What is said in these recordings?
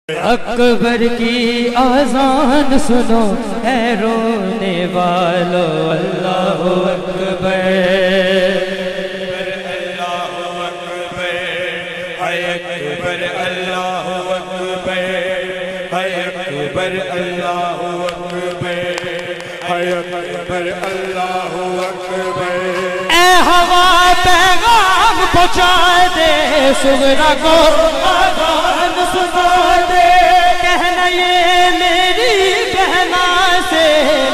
اکبر کی آذان سنو اے رونے والو اللہ اکبر اللہ اکبر اے اکبر اللہ اکبر اے اکبر اللہ اکبر اے اکبر اللہ اکبر اے ہوا پیغام پہنچا دے سغرا کو آذان سنا دے کہنا یہ میری بہنا سے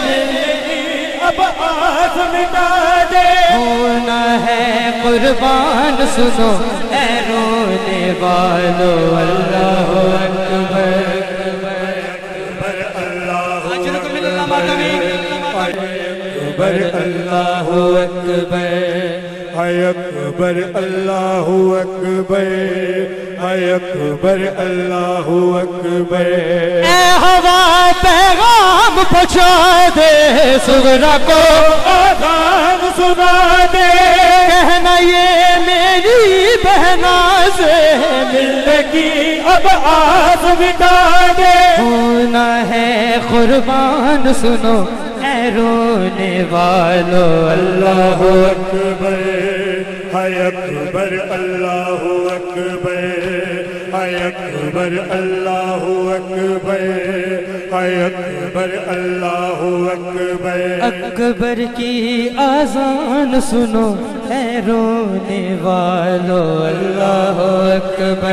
ملنے اب آس مٹا دے ہونا ہے قربان سنو اے رونے والو اللہ اکبر اجرکم من اللہ اکبر اللہ اکبر اے اکبر اللہ اکبر اے اکبر اللہ اکبر اے ہوا پیغام پہنچا دے سغرا کو آذان سنا دے کہنا یہ میری بہنا سے ملنے کی اب آس مٹا دے ہونا ہے قربان سنو اے رونے والو اللہ اکبر اے اکبر اللہ اکبر اے اکبر اللہ اکبر اے اکبر اللہ اکبر اکبر کی آذان سنو اے رونے والو اللہ اکبر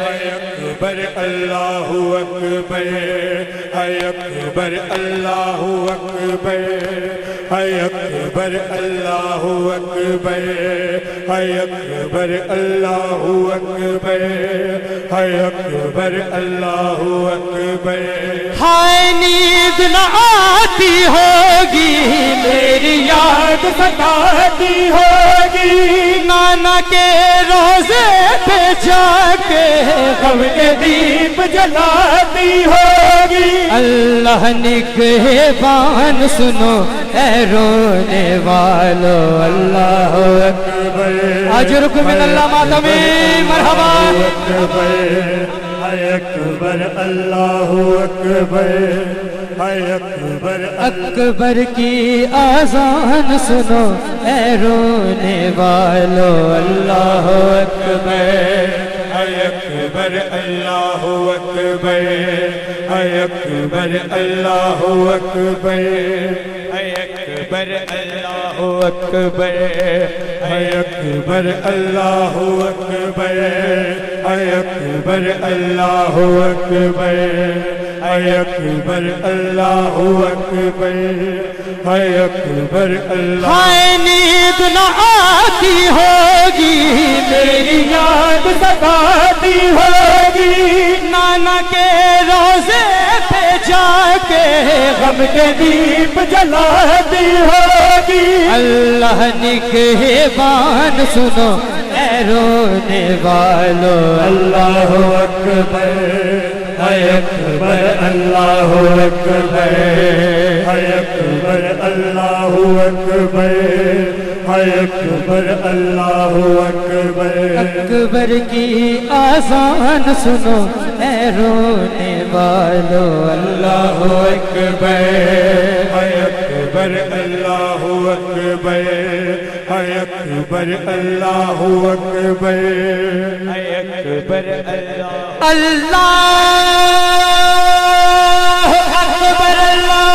اے اکبر اللہ اکبر اے اکبر اللہ اکبر اے اکبر اللہ اکبر اے اکبر اللہ اکبر اے اکبر اللہ اکبر ہائے نیند نہ آتی ہوگی میری یاد ستاتی ہوگی نانا کے روزے پہ جا کے غم کے دیپ جلاتی ہوگی اللہ نگہبان سنو اے رونے والو اللہ اکبر اجرکم من اللہ ماتمی مرحبا اے اکبر اللہ اکبر اے اکبر اکبر کی آذان سنو اے رونے والو اللہ اکبر اے اکبر اللہ اکبر اے اکبر اللہ اکبر اے اکبر اللہ اکبر اے اکبر اللہ اکبر اے اکبر اللہ اکبر اے اکبر اللہ اکبر اے اکبر اللہ ہائے نیند نہ آتی ہوگی میری یاد ستاتی ہوگی نانا کے روزے پہ جا کے غم کے دیپ جلاتی ہوگی اللہ نگہبان سنو اے رونے والو اللہ اکبر اے اکبر اللہ اکبر اے اکبر اللہ اکبر اے اکبر اللہ اکبر اکبر کی آذان سنو اے رونے والو اللہ اکبر اے اکبر اللہ اکبر اے اکبر اللہ اکبر اے اکبر اللہ اللہ اکبر اللہ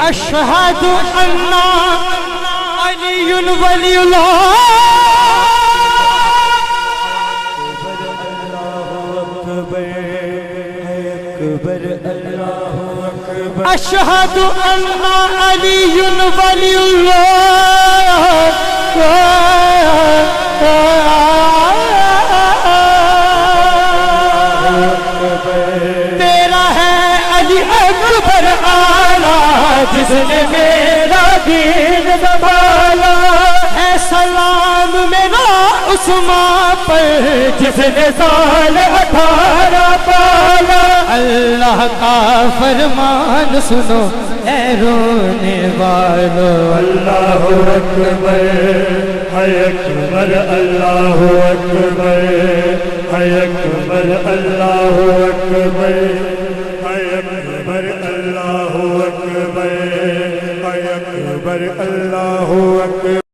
اشہد ان علی ولی اللہ اشہد ان علی ولی اللہ جس نے میرا دین سنبھالا ہے سلام میرا عثمان پر جس نے سال 18 پالا اللہ کا فرمان سنو اے رونے والو اللہ اکبر ہے اکبر اللہ اکبر ہے اکبر اللہ اکبر ہے اکبر اللہ اکبر ہے اکبر اللہ اکبر